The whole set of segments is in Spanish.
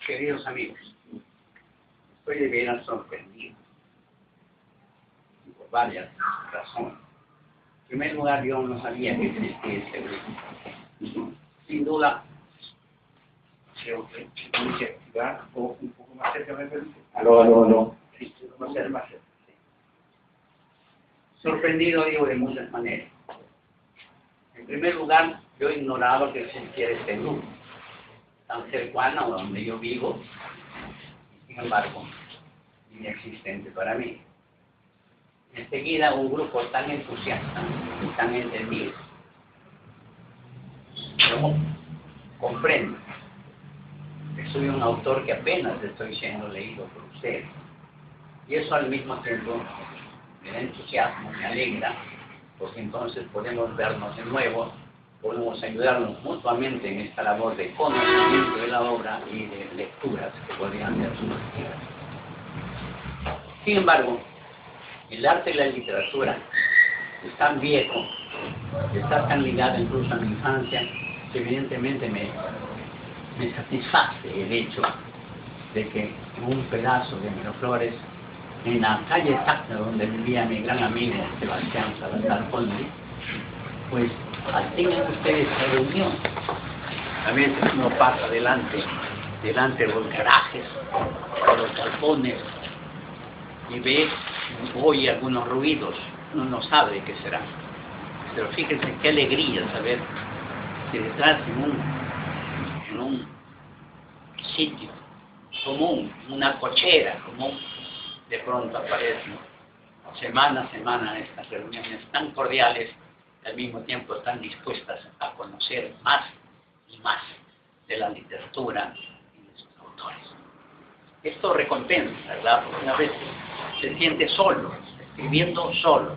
Queridos amigos, estoy de veras sorprendido por varias razones. En primer lugar, yo no sabía que existía este grupo. Sin duda, creo que tengo que activar un poco más cerca, ¿me permite? No. Sí, más cerca. Sí. Sorprendido, digo, de muchas maneras. En primer lugar, yo ignoraba que existía este grupo, tan cercano a donde yo vivo, sin embargo, inexistente para mí. Enseguida, un grupo tan entusiasta y tan entendido. Yo comprendo que soy un autor que apenas estoy siendo leído por ustedes. Y eso al mismo tiempo me da entusiasmo, me alegra, porque entonces podemos vernos de nuevo, podemos ayudarnos mutuamente en esta labor de conocimiento de la obra y de lecturas que podrían ser sugestivas. Sin embargo, el arte y la literatura es tan viejo, está tan ligado incluso a mi infancia, que evidentemente me satisface el hecho de que en un pedazo de Miraflores, en la calle exacta donde vivía mi gran amigo Sebastián Salazar Ponce, pues tengan ustedes reunión. A veces uno pasa delante de los garajes, de los galpones, y ve, oye algunos ruidos, uno no sabe de qué será. Pero fíjense qué alegría saber que detrás en un sitio común, una cochera común, de pronto aparecen semana a semana estas reuniones tan cordiales, y al mismo tiempo están dispuestas a conocer más y más de la literatura y de sus autores. Esto recompensa, ¿verdad? Porque una vez se siente solo, escribiendo solo,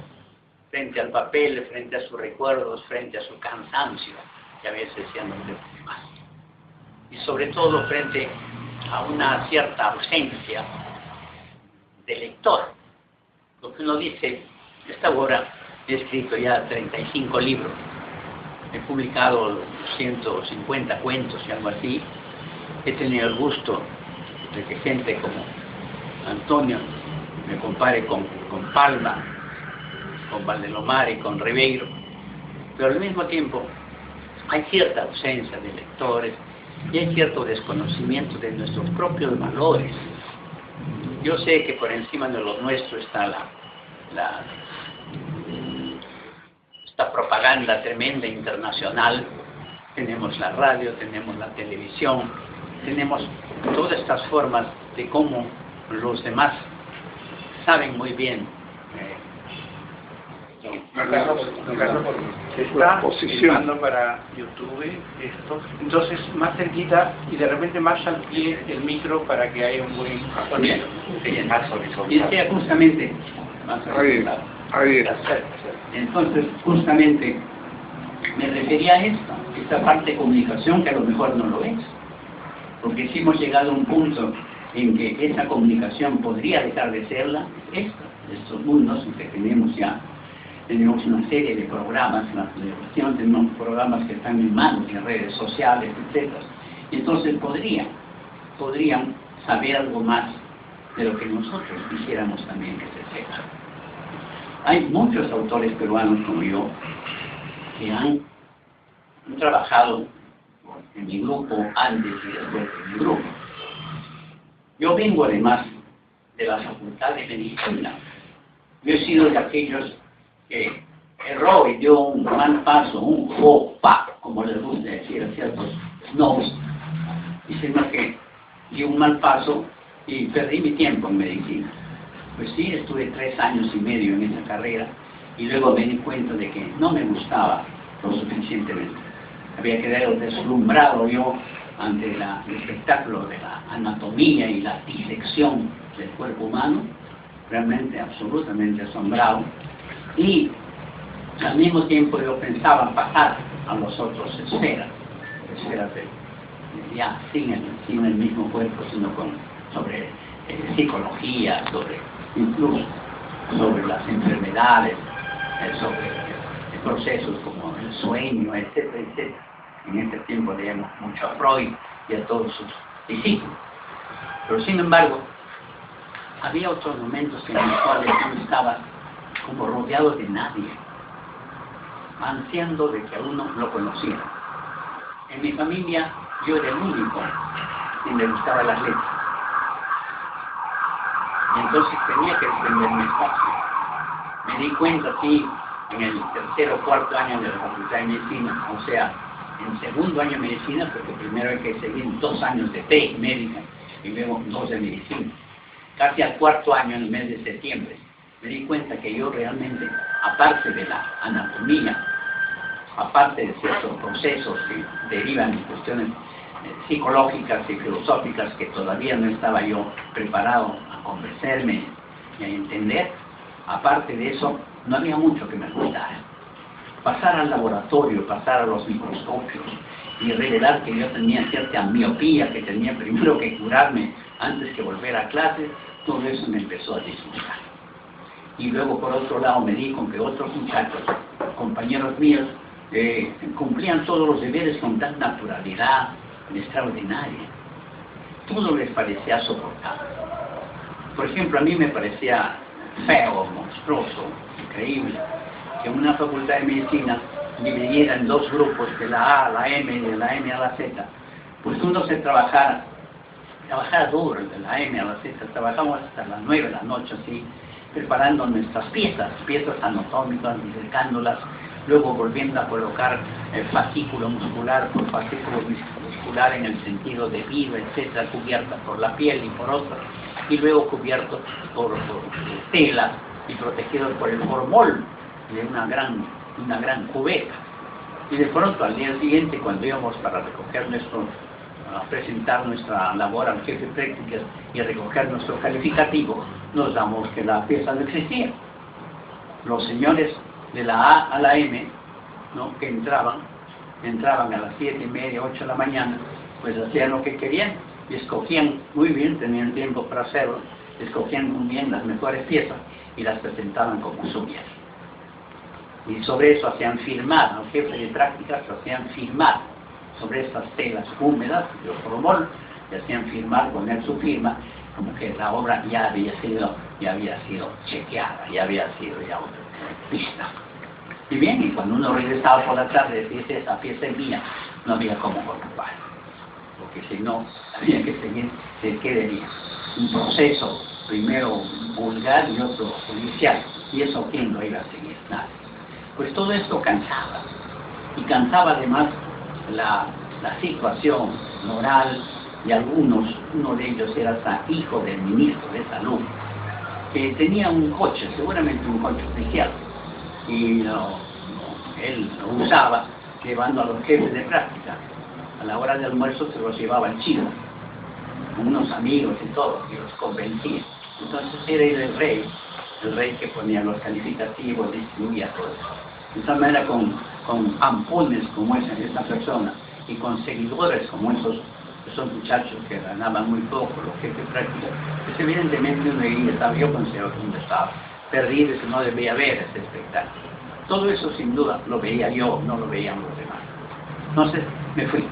frente al papel, frente a sus recuerdos, frente a su cansancio, que a veces se han más. Y sobre todo frente a una cierta ausencia de lector. Lo que uno dice, esta obra he escrito ya 35 libros, he publicado 150 cuentos y algo así, he tenido el gusto de que gente como Antonio me compare con Palma, con Valdelomar y con Ribeiro, pero al mismo tiempo hay cierta ausencia de lectores y hay cierto desconocimiento de nuestros propios valores. Yo sé que por encima de lo nuestro está esta propaganda tremenda internacional. Tenemos la radio, tenemos la televisión, tenemos todas estas formas de cómo los demás saben muy bien. Se está filmando para YouTube esto, entonces más cerquita y de repente más al pie el micro para que haya un buen sonido. Y sea justamente más Ahí. entonces justamente me refería a esta parte de comunicación que a lo mejor no lo es, porque si hemos llegado a un punto en que esa comunicación podría dejar de serla, estos mundos en que tenemos una serie de programas en la televisión, tenemos programas que están en manos en redes sociales, etc. Y entonces podrían saber algo más de lo que nosotros quisiéramos también que se sepa. Hay muchos autores peruanos como yo que han trabajado en mi grupo antes y después de mi grupo. Yo vengo además de la Facultad de Medicina. Yo he sido de aquellos que erró y dio un mal paso, un faux pas, como les gusta decir a ciertos snobs, diciendo que di un mal paso y perdí mi tiempo en medicina. Pues sí, estuve 3 años y medio en esa carrera y luego me di cuenta de que no me gustaba lo suficientemente. Había quedado deslumbrado yo ante el espectáculo de la anatomía y la disección del cuerpo humano, realmente absolutamente asombrado, y al mismo tiempo yo pensaba pasar a los otros esferas ya sin el mismo cuerpo, sino sobre psicología, incluso sobre las enfermedades, sobre procesos como el sueño, etcétera, etcétera. En este tiempo leemos mucho a Freud y a todos sus discípulos. Pero sin embargo, había otros momentos en los cuales yo estaba como rodeado de nadie, ansiando de que a uno lo conociera. En mi familia yo era el único que le gustaba las letras. Y entonces tenía que defender mi espacio. Me di cuenta, sí, en el tercer o cuarto año de la Facultad de Medicina, o sea, en segundo año de Medicina, porque primero hay que seguir 2 años de TEC médica y luego 2 de Medicina. Casi al cuarto año, en el mes de septiembre, me di cuenta que yo realmente, aparte de la anatomía, aparte de ciertos procesos que derivan de cuestiones psicológicas y filosóficas que todavía no estaba yo preparado a convencerme y a entender, aparte de eso, no había mucho que me gustara. Pasar al laboratorio, pasar a los microscopios y revelar que yo tenía cierta miopía, que tenía primero que curarme antes que volver a clases, todo eso me empezó a disgustar. Y luego, por otro lado, me di con que otros muchachos, compañeros míos, cumplían todos los deberes con tal naturalidad extraordinaria. Todo les parecía soportable. Por ejemplo, a mí me parecía feo, monstruoso, increíble, que una facultad de medicina dividiera en 2 grupos, de la A a la M y de la M a la Z. Pues uno se trabajara duro, de la M a la Z, trabajamos hasta las 9 de la noche, así, preparando nuestras piezas anatómicas, disecándolas, luego volviendo a colocar el fascículo muscular por fascículo muscular en el sentido de viva, etcétera, cubierta por la piel y por otras, y luego cubierto por tela y protegido por el formol de una gran cubeta. Y de pronto al día siguiente, cuando íbamos para recoger a presentar nuestra labor al jefe de prácticas y recoger nuestro calificativo, nos damos que la pieza no existía. Los señores de la A a la M, ¿no?, que entraban a las 7:30, 8 de la mañana, pues hacían lo que querían y escogían muy bien, tenían tiempo para hacerlo, escogían muy bien las mejores piezas y las presentaban como suyas. Y sobre eso hacían firmar, los jefes de prácticas hacían firmar sobre estas telas húmedas de formol, y hacían firmar, poner su firma, como que la obra ya había sido chequeada, ya había sido vista. Y bien, y cuando uno regresaba por la tarde, decía, esa pieza es mía, no había cómo ocupar, porque si no, había que seguir, ¿qué debía? Un proceso, primero vulgar y otro judicial, y eso quién lo iba a seguir, nadie. Pues todo esto cansaba, y cansaba además la situación moral, y uno de ellos era hasta hijo del ministro de Salud, que tenía un coche, seguramente un coche oficial, y él lo usaba llevando a los jefes de práctica. A la hora del almuerzo se los llevaba al chino, con unos amigos y todo, y los convencía. Entonces era el rey que ponía los calificativos, distribuía todo eso. De esa manera, con ampones como esa persona, y con seguidores como esos muchachos que ganaban muy poco, los jefes de práctica, pues evidentemente uno diría, yo considero que uno estaba perdido y que no debía ver este espectáculo. Todo eso sin duda lo veía yo, no lo veían los demás. Entonces me fui.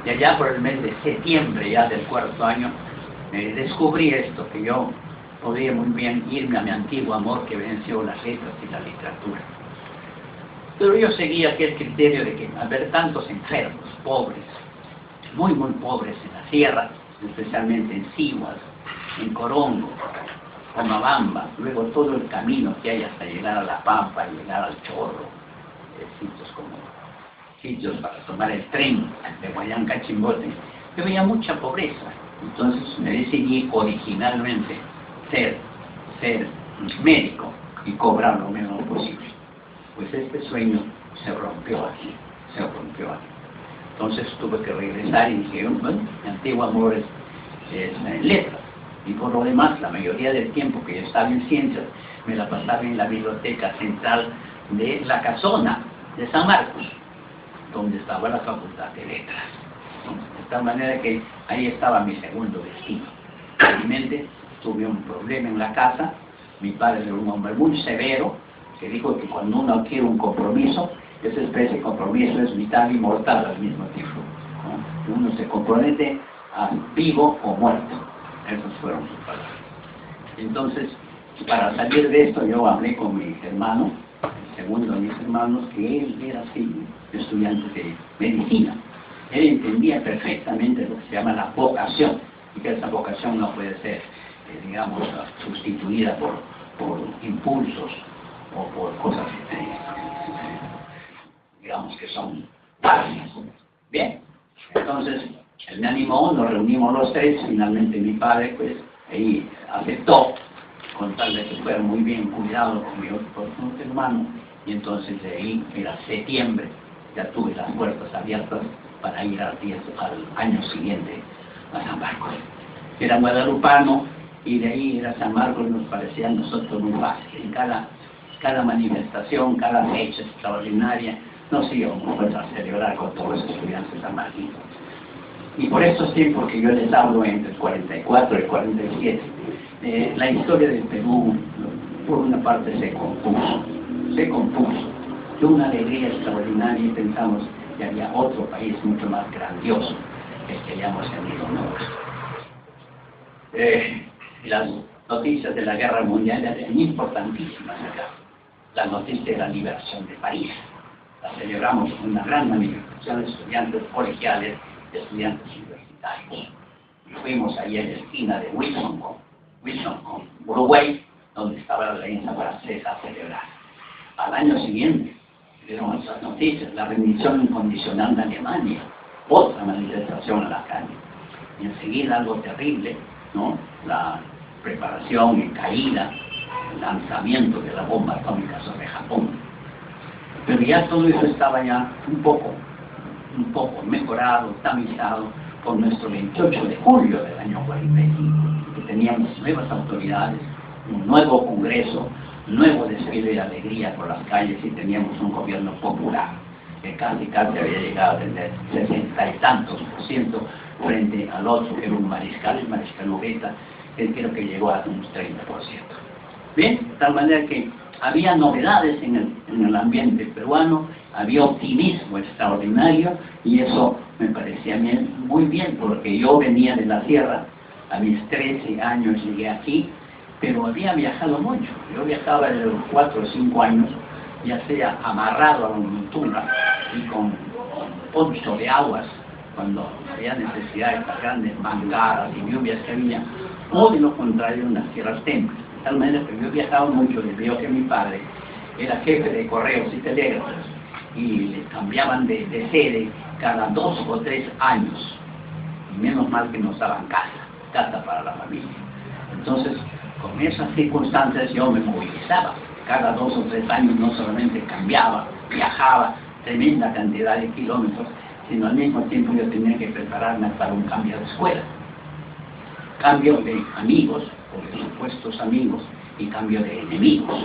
Y allá por el mes de septiembre ya del 4º año, descubrí esto, que yo podía muy bien irme a mi antiguo amor que venció las letras y la literatura. Pero yo seguía aquel criterio de que al ver tantos enfermos, pobres, muy pobres en la sierra, especialmente en Siguas, en Corongo, Pomabamba, luego todo el camino que hay hasta llegar a La Pampa, llegar al Chorro, sitios para tomar el tren de Huallanca a Chimbote, yo veía mucha pobreza. Entonces me decidí originalmente ser médico y cobrar lo menos posible. Pues este sueño se rompió aquí. Entonces tuve que regresar y dije, bueno, mi antiguo amor es letras. Y por lo demás, la mayoría del tiempo que yo estaba en ciencias, me la pasaba en la biblioteca central de La Casona, de San Marcos, donde estaba la Facultad de Letras, ¿no? De tal manera que ahí estaba mi segundo destino. Realmente tuve un problema en la casa. Mi padre era un hombre muy severo, que dijo que cuando uno adquiere un compromiso, esa especie de compromiso es vital y mortal al mismo tiempo, ¿no? Uno se compromete a vivo o muerto. Esas fueron sus palabras. Entonces, para salir de esto, yo hablé con mi hermano, el segundo de mis hermanos, que él era así, estudiante de medicina. Él entendía perfectamente lo que se llama la vocación, y que esa vocación no puede ser, digamos, sustituida por impulsos o por cosas, digamos, que son básicas. Bien, entonces, él me animó, nos reunimos los tres, finalmente mi padre, pues, ahí aceptó, con tal de que fuera muy bien cuidado con mi otro hermano, y entonces de ahí, era septiembre, ya tuve las puertas abiertas para ir al año siguiente a San Marcos. Era guadalupano, y de ahí ir a San Marcos nos parecía a nosotros muy fácil. En cada manifestación, cada fecha extraordinaria, nos íbamos pues, a celebrar con todos los estudiantes sanmarquinos. Y por estos tiempos que yo les hablo, entre el 44 y el 47, la historia del Perú, por una parte, se compuso de una alegría extraordinaria, y pensamos que había otro país mucho más grandioso que hayamos tenido nosotros. Las noticias de la guerra mundial eran importantísimas acá. La noticia de la liberación de París. La celebramos con una gran manifestación de estudiantes colegiales, de estudiantes universitarios. Y fuimos ahí en la esquina de Wilson con Uruguay, donde estaba la alianza francesa a celebrar. Al año siguiente, dieron esas noticias, la rendición incondicional de Alemania, otra manifestación a la calle. Y enseguida algo terrible, ¿no? La preparación y caída, el lanzamiento de la bomba atómica sobre Japón. Pero ya todo eso estaba ya un poco mejorado, tamizado por nuestro 28 de julio del año 45, que teníamos nuevas autoridades, un nuevo Congreso, nuevo desfile de alegría por las calles, y teníamos un gobierno popular que casi había llegado a tener 60 y tantos % frente al otro, que era un mariscal, el mariscal Ureta, que creo que llegó a un 30%. Bien, de tal manera que había novedades en el ambiente peruano, había optimismo extraordinario, y eso me parecía muy bien, porque yo venía de la sierra, a mis 13 años llegué aquí, pero había viajado mucho. Yo viajaba desde los 4 o 5 años, ya sea amarrado a la montura y con poncho de aguas, cuando había necesidad de estas grandes mangaras y lluvias que había, o de lo contrario en las tierras templas. De tal manera que yo viajaba mucho, les veo que mi padre era jefe de correos y telégrafos, y le cambiaban de sede cada 2 o 3 años. Y menos mal que nos daban casa para la familia. Entonces, con esas circunstancias yo me movilizaba. Cada 2 o 3 años no solamente cambiaba, viajaba tremenda cantidad de kilómetros, sino al mismo tiempo yo tenía que prepararme para un cambio de escuela. Cambio de amigos, o de supuestos amigos, y cambio de enemigos,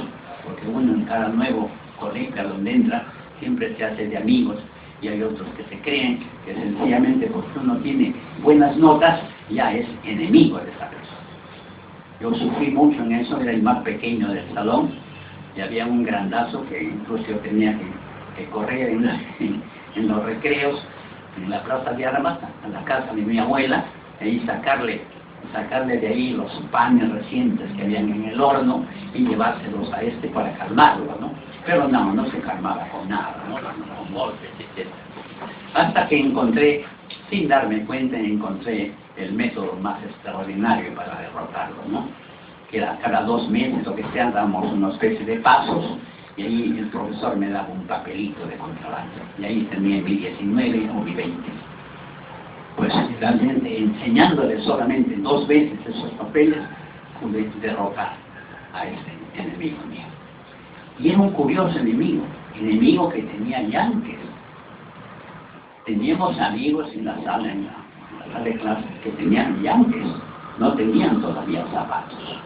porque uno en cada nuevo colegio donde entra siempre se hace de amigos, y hay otros que se creen que sencillamente porque uno tiene buenas notas ya es enemigo de esa persona. Yo sufrí mucho en eso, era el más pequeño del salón, y había un grandazo que incluso yo tenía que correr en los recreos, en la plaza de Armas, a la casa de mi abuela, y sacarle de ahí los panes recientes que habían en el horno y llevárselos a para calmarlo, ¿no? Pero no se calmaba con nada, ¿no? Con golpes, etc. Hasta que encontré, sin darme cuenta, encontré el método más extraordinario para derrotarlo, ¿no? Que era cada 2 meses o que sea, damos una especie de pasos, y ahí el profesor me daba un papelito de contrabando, y ahí tenía mi 19 o mi 20. Pues realmente enseñándole solamente 2 veces esos papeles, pude derrotar a este enemigo mío. Y era un curioso enemigo que tenía yanques. Teníamos amigos en la sala de clases que tenían yanques, no tenían todavía zapatos.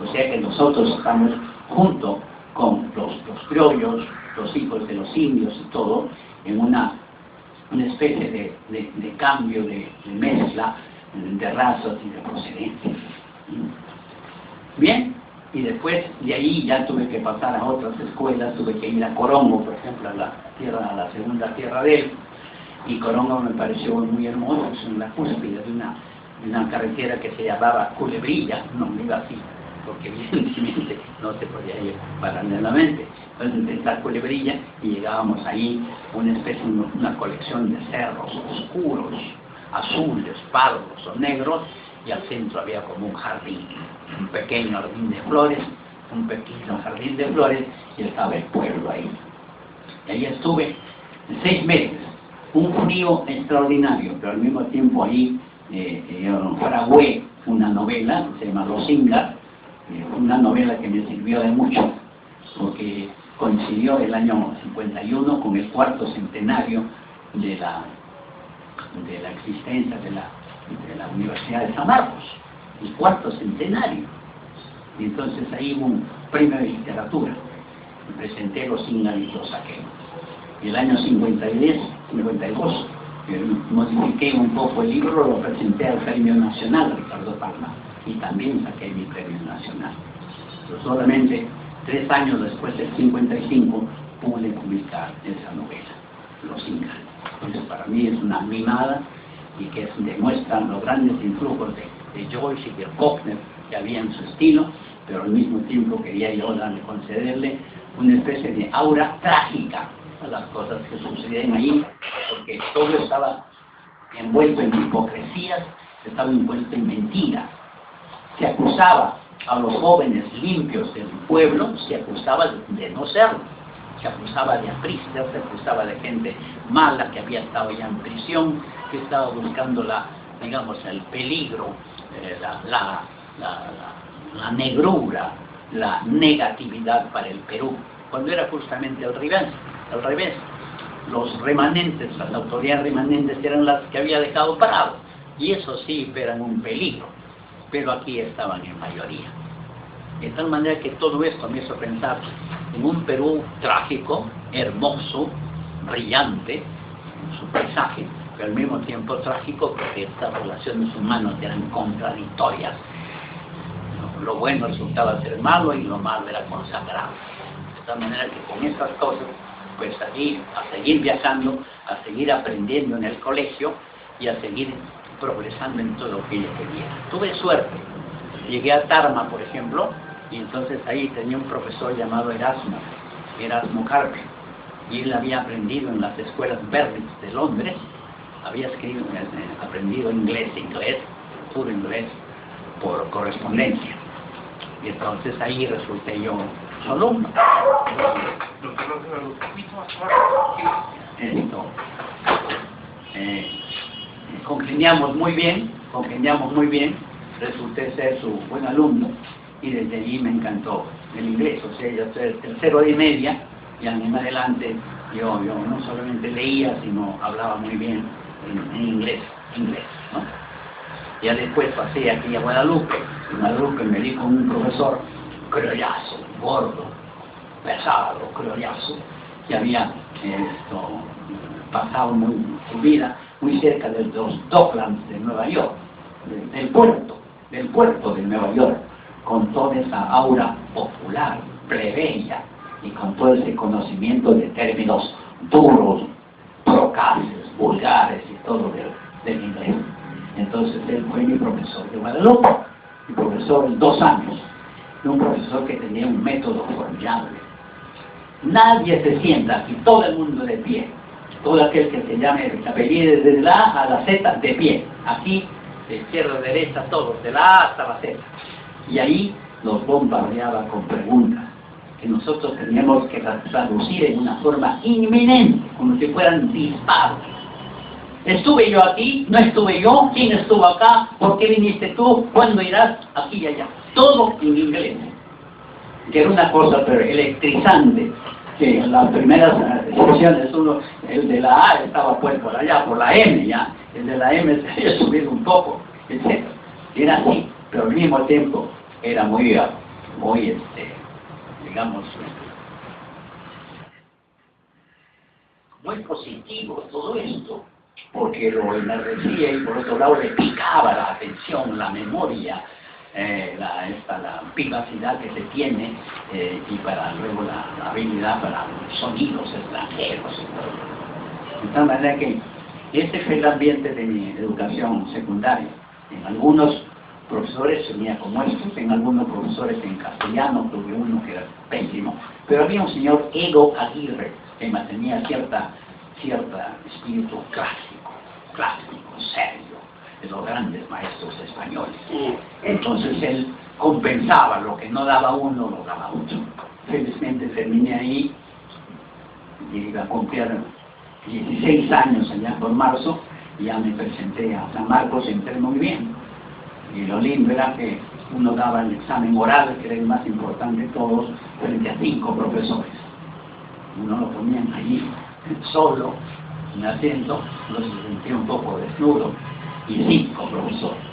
O sea que nosotros estamos junto con los criollos, los hijos de los indios y todo, en una especie de cambio, de mezcla de razas y de procedencias. Bien, y después de ahí ya tuve que pasar a otras escuelas, tuve que ir a Corongo, por ejemplo, a la segunda tierra de él, y Corongo me pareció muy hermoso, es en la cúspide de una carretera que se llamaba Culebrilla, no iba así, porque evidentemente no se podía ir paralelamente. Entonces está Culebrilla y llegábamos ahí una especie, una colección de cerros oscuros, azules, pardos o negros, y al centro había como un jardín, un pequeño jardín de flores, y estaba el pueblo ahí. Y ahí estuve 6 meses, un frío extraordinario, pero al mismo tiempo ahí fragué una novela, se llama Los Ingas, una novela que me sirvió de mucho, porque coincidió el año 51 con el 4º centenario de la existencia de la Universidad de San Marcos, el 4º centenario. Y entonces ahí hubo un premio de literatura, y presenté Los Ingas y lo saqué. Y el año 52, modifiqué un poco el libro, lo presenté al Premio Nacional Ricardo Palma, y también saqué mi Premio Nacional. Pero solamente 3 años después del 55 pude publicar esa novela, Los Ingas. Entonces para mí es una mimada y que demuestra los grandes influjos de Joyce y de Faulkner que había en su estilo, pero al mismo tiempo quería yo concederle una especie de aura trágica a las cosas que sucedían ahí, porque todo estaba envuelto en hipocresías, estaba envuelto en mentiras. Se acusaba a los jóvenes limpios del pueblo, se acusaba de no serlo, se acusaba de apristas, se acusaba de gente mala que había estado ya en prisión, que estaba buscando el peligro, la negrura, la negatividad para el Perú, cuando era justamente al revés. Los remanentes, las autoridades remanentes eran las que había dejado parado, y eso sí eran un peligro, pero aquí estaban en mayoría. De tal manera que todo esto me hizo pensar en un Perú trágico, hermoso, brillante en su paisaje, pero al mismo tiempo trágico porque estas relaciones humanas eran contradictorias. Lo bueno resultaba ser malo y lo malo era consagrado. De tal manera que con estas cosas, pues a seguir viajando, a seguir aprendiendo en el colegio y a seguir progresando en todo lo que yo quería. Tuve suerte. Llegué a Tarma, por ejemplo, y entonces ahí tenía un profesor llamado Erasmo Carpe, y él había aprendido en las escuelas Berlitz de Londres, había aprendido inglés, puro inglés, por correspondencia. Y entonces ahí resulté yo su alumno. Congeniamos muy bien, resulté ser su buen alumno, y desde allí me encantó el inglés. O sea, yo soy tercero de media, y en adelante yo no solamente leía, sino hablaba muy bien en inglés, ¿no? Ya después pasé aquí a Guadalupe. En Guadalupe me di con un profesor criollazo, gordo, pesado, criollazo, que había pasado su vida muy cerca de los Docklands de Nueva York, del puerto de Nueva York, con toda esa aura popular, plebeya, y con todo ese conocimiento de términos duros, procaces, vulgares y todo del inglés. Entonces él fue mi profesor de Guadalupe, mi profesor 2 años, y un profesor que tenía un método formidable. Nadie se sienta aquí, todo el mundo de pie, todo aquel que se llame el apellido desde la A a la Z de pie, aquí de izquierda a derecha todos, de la A hasta la Z, y ahí nos bombardeaba con preguntas que nosotros teníamos que traducir en una forma inminente, como si fueran disparos. ¿Estuve yo aquí? ¿No estuve yo? ¿Quién estuvo acá? ¿Por qué viniste tú? ¿Cuándo irás? Aquí y allá. Todo en inglés. Que era una cosa pero electrizante, que en las primeras sesiones el de la A estaba pues por allá, por la M ya. El de la M se había subido un poco, etc. Era así, pero al mismo tiempo era muy digamos, muy positivo todo esto, porque lo enardecía y por otro lado le picaba la atención, la memoria, la vivacidad que se tiene, y para luego la habilidad para sonidos extranjeros y todo. De tal manera que este fue el ambiente de mi educación secundaria. En algunos profesores venía como estos, en algunos profesores en castellano, tuve uno que era pésimo, pero había un señor Ego Aguirre que mantenía cierta espíritu clásico, serio, de los grandes maestros españoles. Entonces él compensaba lo que no daba uno, lo daba otro. Felizmente terminé ahí y iba a cumplir 16 años allá por marzo, y ya me presenté a San Marcos, entré muy bien. Y lo lindo era que uno daba el examen oral, que era el más importante de todos, frente a 5 profesores. Uno lo ponían allí, solo, en asiento, lo sentía un poco desnudo, y 5 profesores,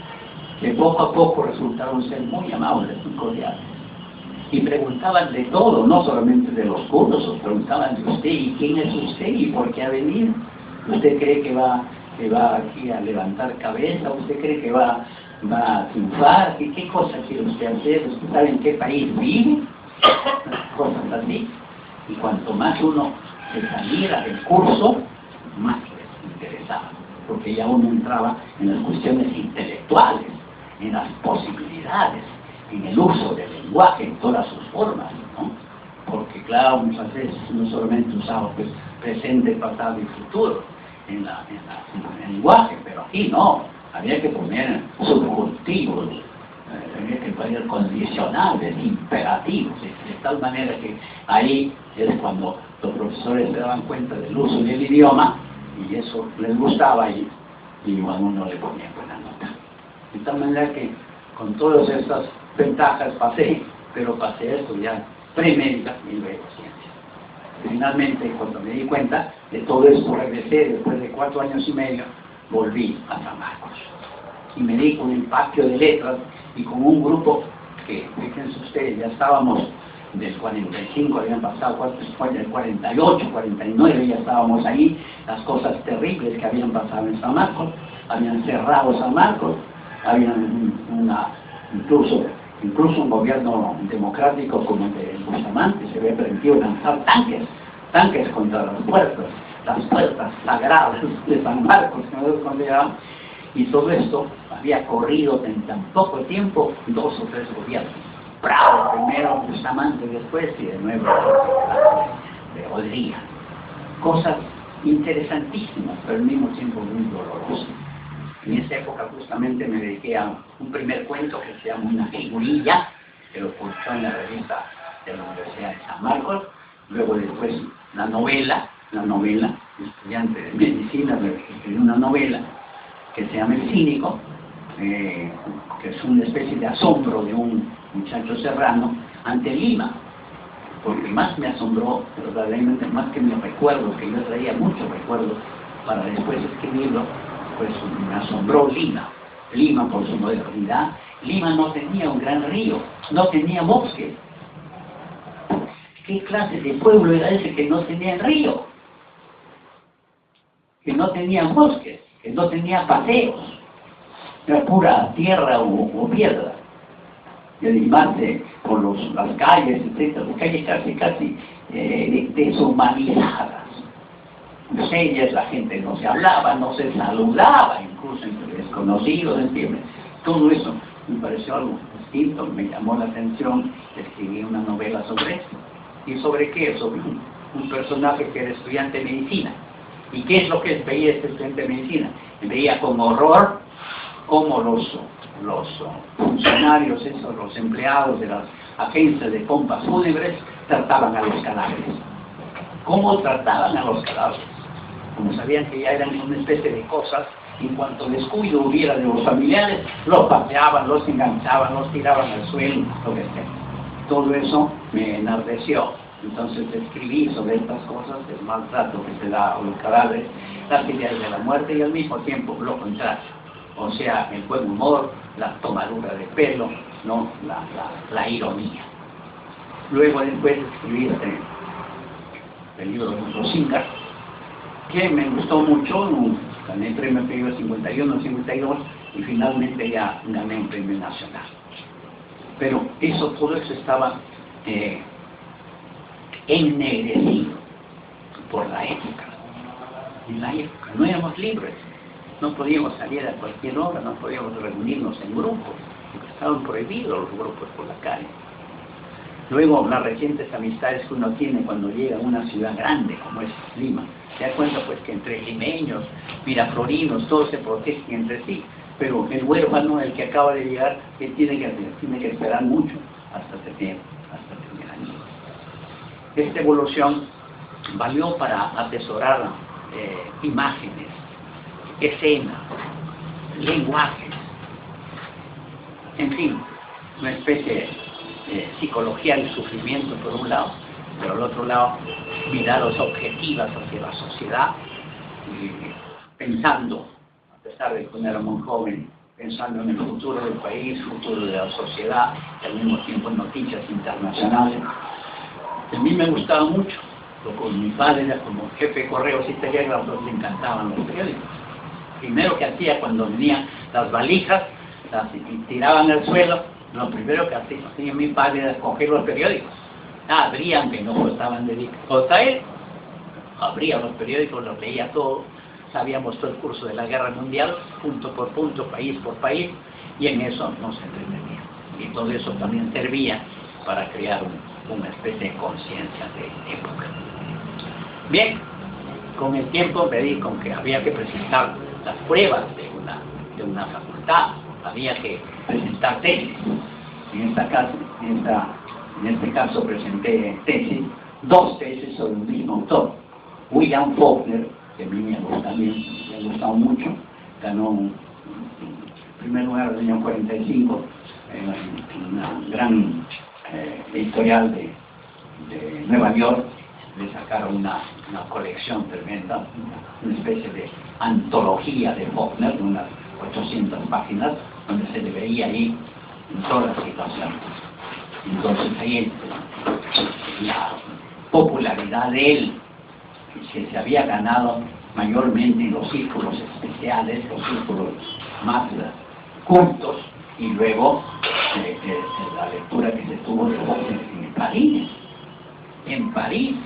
que poco a poco resultaron ser muy amables, muy cordiales. Y preguntaban de todo, no solamente de los cursos, preguntaban de usted, ¿y quién es usted? ¿Y por qué ha venido? ¿Usted cree que va aquí a levantar cabeza? ¿Usted cree que va a triunfar? ¿Qué cosa quiere usted hacer? ¿Usted sabe en qué país vive? Cosas así. Y cuanto más uno se saliera del curso, más les interesaba, porque ya uno entraba en las cuestiones intelectuales, en las posibilidades, en el uso del lenguaje en todas sus formas, ¿no? Porque claro, muchas veces no solamente usaba pues, presente, pasado y futuro en el lenguaje, pero aquí no, había que poner subjuntivos, había que poner condicionales, imperativos, de tal manera que ahí es cuando los profesores se daban cuenta del uso del idioma, y eso les gustaba, y a uno le ponía buena nota. De tal manera que con todas estas ventajas pasé, pero pasé a estudiar premédica y luego ciencia. Finalmente, cuando me di cuenta de todo esto, regresé después de 4 años y medio, volví a San Marcos. Y me di con el patio de letras y con un grupo que, fíjense ustedes, ya estábamos del 45, habían pasado del 48, 49, ya estábamos ahí, las cosas terribles que habían pasado en San Marcos, habían cerrado San Marcos, habían incluso un gobierno democrático como el de Bustamante se había permitido lanzar tanques contra las puertas sagradas de San Marcos, que no se consideraban, y todo esto había corrido en tan poco tiempo 2 o 3 gobiernos. Bravo primero, Bustamante después, y de nuevo de Odría. Cosas interesantísimas, pero al mismo tiempo muy dolorosas. En esa época justamente me dediqué a un primer cuento que se llama Una figurilla, que lo publicó en la revista de la Universidad de San Marcos. Luego después la novela, estudiante de medicina, escribió una novela que se llama El Cínico, que es una especie de asombro de un muchacho serrano ante Lima, porque más me asombró, verdaderamente más que mi recuerdo, que yo traía muchos recuerdos para después escribirlo, pues me asombró Lima por su modernidad. Lima no tenía un gran río, no tenía bosque. ¿Qué clase de pueblo era ese que no tenía río? Que no tenía bosques, que no tenía paseos, era pura tierra o piedra. Y animarse por las calles, etc., las calles casi deshumanizadas. Ellas, la gente no se hablaba, no se saludaba, incluso entre desconocidos, ¿entiendes? Todo eso me pareció algo distinto, me llamó la atención, escribí una novela sobre esto. ¿Y sobre qué? Sobre un personaje que era estudiante de medicina. ¿Y qué es lo que veía este estudiante de medicina? Veía con horror cómo los funcionarios, los empleados de las agencias de pompas fúnebres trataban a los cadáveres. ¿Cómo trataban a los cadáveres? Como sabían que ya eran una especie de cosas, en cuanto descuido hubiera de los familiares, los pateaban, los enganchaban, los tiraban al suelo, lo que sea. Todo eso me enardeció. Entonces escribí sobre estas cosas, el maltrato que se da a los cadáveres, las ideas de la muerte, y al mismo tiempo lo contrario. O sea, el buen humor, la tomadura de pelo, ¿no? la ironía. Luego después escribí el libro de Rosinga, que me gustó mucho, gané el premio Pío 51, 52, y finalmente ya gané un premio nacional. Pero todo eso estaba ennegrecido por la época. En la época no éramos libres. no podíamos salir a cualquier hora, no podíamos reunirnos en grupos, porque estaban prohibidos los grupos por la calle. Luego, las recientes amistades que uno tiene cuando llega a una ciudad grande como es Lima, se da cuenta pues que entre limeños, miraflorinos, todos se protegen entre sí, pero el huérfano, el que acaba de llegar, ¿qué tiene que hacer? Tiene que esperar mucho hasta tener amigos. Esta evolución valió para atesorar imágenes, escenas, lenguajes, en fin, una especie de psicología del sufrimiento por un lado, pero al otro lado miradas objetivas hacia la sociedad, pensando, a pesar de que uno era muy joven, pensando en el futuro del país, futuro de la sociedad, y al mismo tiempo en noticias internacionales. A mí me gustaba mucho, con mi padre era como jefe de correos y telégrafos, le encantaban los periódicos. Primero que hacía cuando venían las valijas, las tiraban al suelo, lo primero que hacía mi padre era coger los periódicos. Abrían, que no estaban dedicados a él, abría los periódicos, los leía todos, sabíamos todo el curso de la guerra mundial, punto por punto, país por país, y en eso nos entretenía. Y todo eso también servía para crear una especie de conciencia de época. Bien, con el tiempo me di con que había que presentar las pruebas de una facultad, había que presentar tesis. En este caso presenté tesis, 2 tesis sobre un mismo autor. William Faulkner, que a mí me ha gustado mucho, ganó en primer lugar en el año 45 en una gran editorial de Nueva York. Le sacaron una colección tremenda, una especie de antología de Faulkner, de unas 800 páginas, donde se le veía ahí en todas las situaciones. Entonces ahí la popularidad de él, que se había ganado mayormente en los círculos especiales, los círculos más cultos, y luego la lectura que se tuvo de Faulkner en París,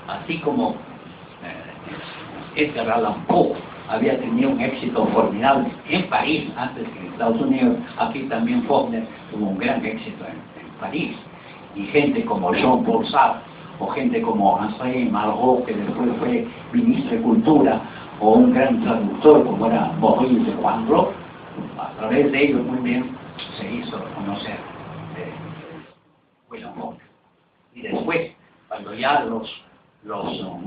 así como Edgar Allan Poe había tenido un éxito formidable en París antes que en Estados Unidos, aquí también Faulkner tuvo un gran éxito en París, y gente como Jean-Paul Sartre o gente como André Malraux, que después fue ministro de Cultura, o un gran traductor como era Maurice de Wanro, a través de ellos muy bien se hizo conocer William Faulkner. Y después, cuando ya los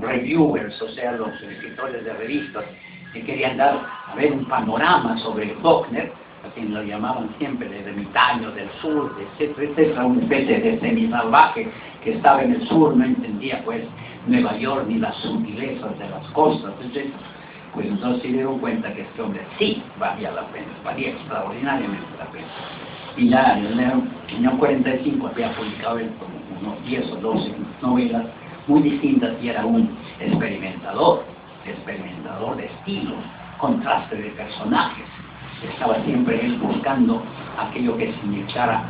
reviewers, o sea, los escritores de revistas, que querían dar a ver un panorama sobre Faulkner, a quien lo llamaban siempre de ermitaño del sur, etcétera, etcétera, una especie de semisalvaje que estaba en el sur, no entendía pues Nueva York ni las sutilezas de las costas, etcétera. Pues entonces se dieron cuenta que este hombre sí valía la pena, valía extraordinariamente la pena. Y ya en el año 45 había publicado él como unos 10 o 12 novelas muy distintas, y era un experimentador de estilos, contraste de personajes. Estaba siempre él buscando aquello que significara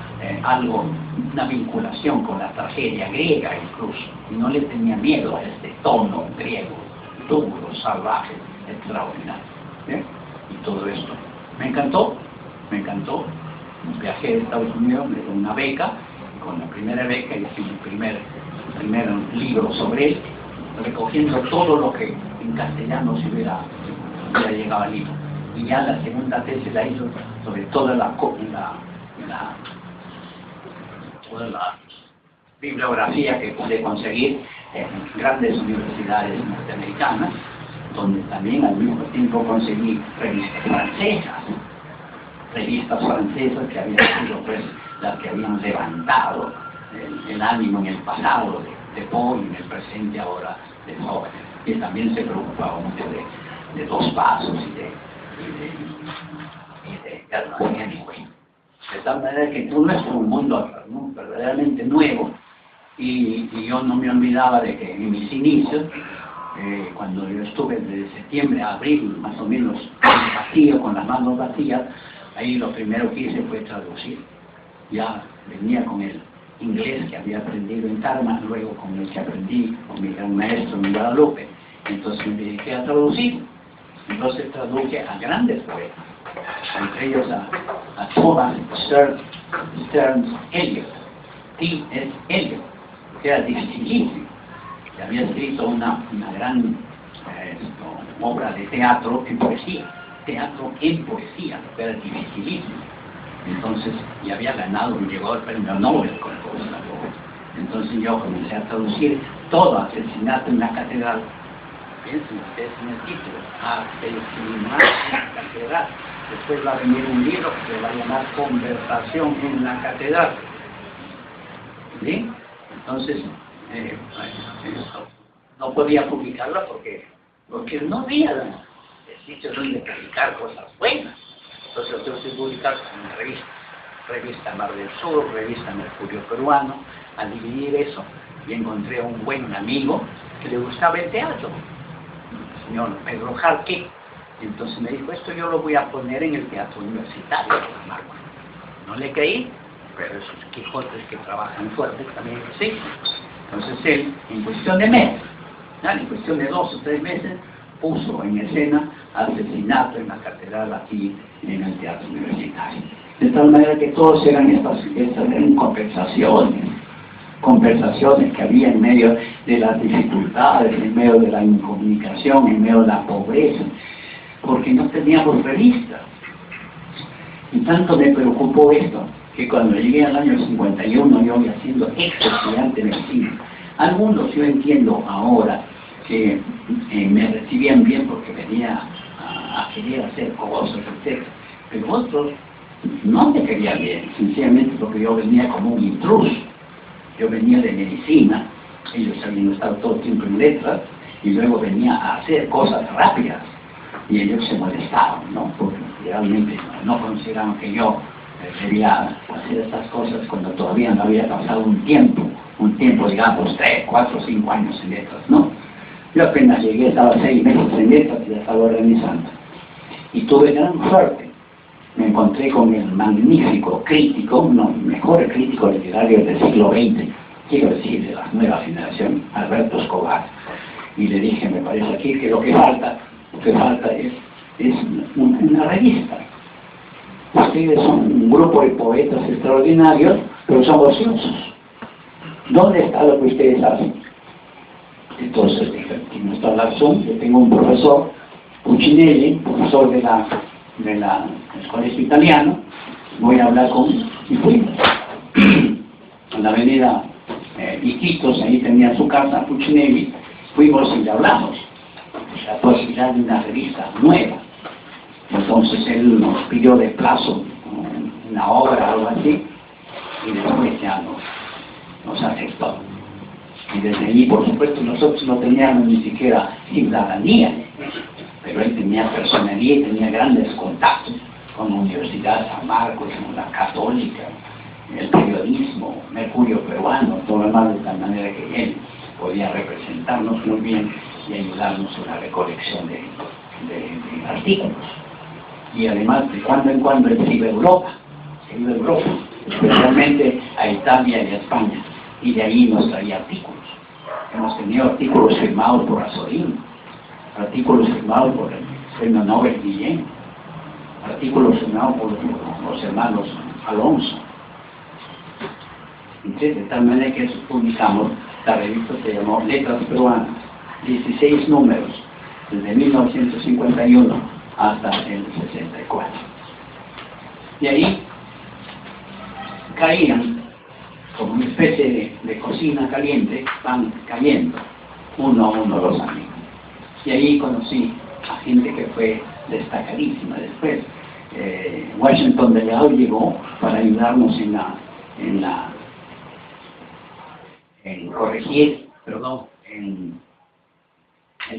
algo, una vinculación con la tragedia griega incluso, y no le tenía miedo a este tono griego, duro, salvaje, extraordinario. Y todo esto me encantó. Viajé a Estados Unidos, me dieron una beca, y con la primera beca hice mi primer libro sobre él, recogiendo todo lo que en castellano se hubiera llegado al libro. Y ya la segunda tesis la hizo sobre toda la bibliografía que pude conseguir en grandes universidades norteamericanas, donde también al mismo tiempo conseguí revistas francesas que habían sido pues las que habían levantado el ánimo en el pasado de Poe y en el presente ahora de Faulkner, que también se preocupaba mucho de Dos Pasos y de Ernest Hemingway. De tal manera que no es un mundo verdaderamente nuevo, y yo no me olvidaba de que en mis inicios, cuando yo estuve desde septiembre a abril, más o menos vacío, con las manos vacías, ahí lo primero que hice fue traducir. Ya venía con el inglés que había aprendido en Tarma, luego con el que aprendí con mi gran maestro en Guadalupe. Entonces me dediqué a traducir, Entonces traduje a grandes poetas, entre ellos a Thomas Stearns Eliot, T.S. Eliot, que era dificilísimo, que había escrito una gran obra de teatro en poesía, que era dificilísimo. Entonces, y había ganado, llegó al premio Nobel con esa obra. Entonces yo comencé a traducir todo: Asesinato en la catedral. Piensen ustedes en el título: Asesinato en la catedral. Después va a venir un libro que se va a llamar Conversación en la catedral. ¿Sí? Entonces, no podía publicarla porque no había sitios donde publicar cosas buenas. Entonces lo tuve que publicar en revistas. Revista Mar del Sur, Revista Mercurio Peruano. Al dividir eso, y encontré un buen amigo que le gustaba el teatro, el señor Pedro Jarque. Entonces me dijo: esto yo lo voy a poner en el Teatro Universitario de Marco. No le creí, pero esos Quijotes que trabajan fuerte también existen. Entonces él, en cuestión de meses, en cuestión de 2 o 3 meses, puso en escena Asesinato en la catedral aquí en el Teatro Universitario. De tal manera que todos eran estas conversaciones que había en medio de las dificultades, en medio de la incomunicación, en medio de la pobreza, porque no teníamos revistas. Y tanto me preocupó esto, que cuando llegué al año 51, yo iba siendo estudiante de medicina. Algunos yo entiendo ahora que me recibían bien porque venía a querer hacer cosas, etc. Pero otros no me querían bien, sencillamente porque yo venía como un intruso. Yo venía de medicina, ellos habían estado todo el tiempo en letras, y luego venía a hacer cosas rápidas, y ellos se molestaban, ¿no? Porque realmente no consideraban que yo debía hacer estas cosas cuando todavía no había pasado un tiempo, digamos, 3, 4, 5 años en letras, ¿no? Yo apenas llegué, estaba 6 meses en letras y ya estaba organizando. Y tuve gran suerte. Me encontré con el magnífico crítico, uno de los mejores críticos literarios del siglo XX, quiero decir, de la nueva generación, Alberto Escobar. Y le dije: me parece aquí que lo que falta es una revista. Ustedes son un grupo de poetas extraordinarios, pero son ociosos. ¿Dónde está lo que ustedes hacen? Entonces dije: no está la razón. Yo tengo un profesor, Puccinelli, profesor de la Colegio Italiano, voy a hablar con él. Y fuimos a la avenida Iquitos, ahí tenía su casa Puccinelli. Fuimos y le hablamos la posibilidad de una revista nueva. Entonces él nos pidió de plazo una obra o algo así, y después ya nos aceptó. Y desde allí, por supuesto, nosotros no teníamos ni siquiera ciudadanía, pero él tenía personalidad y tenía grandes contactos con la Universidad de San Marcos, con la Católica, el periodismo, Mercurio Peruano, todo lo demás, de tal manera que él podía representarnos muy bien y ayudarnos en la recolección de artículos. Y además, de cuando en cuando, él se iba a Europa, especialmente a Italia y a España, y de ahí nos traía artículos. Hemos tenido artículos firmados por Azorín, artículos firmados por el premio Nobel Guillén, artículos firmados por los hermanos Alonso. Entonces, de tal manera que publicamos, la revista se llamó Letras Peruanas, 16 números, desde 1951 hasta el 64. Y ahí caían, como una especie de cocina caliente, van cayendo uno a uno los amigos. Y ahí conocí a gente que fue destacadísima después. Washington de Leal llegó para ayudarnos en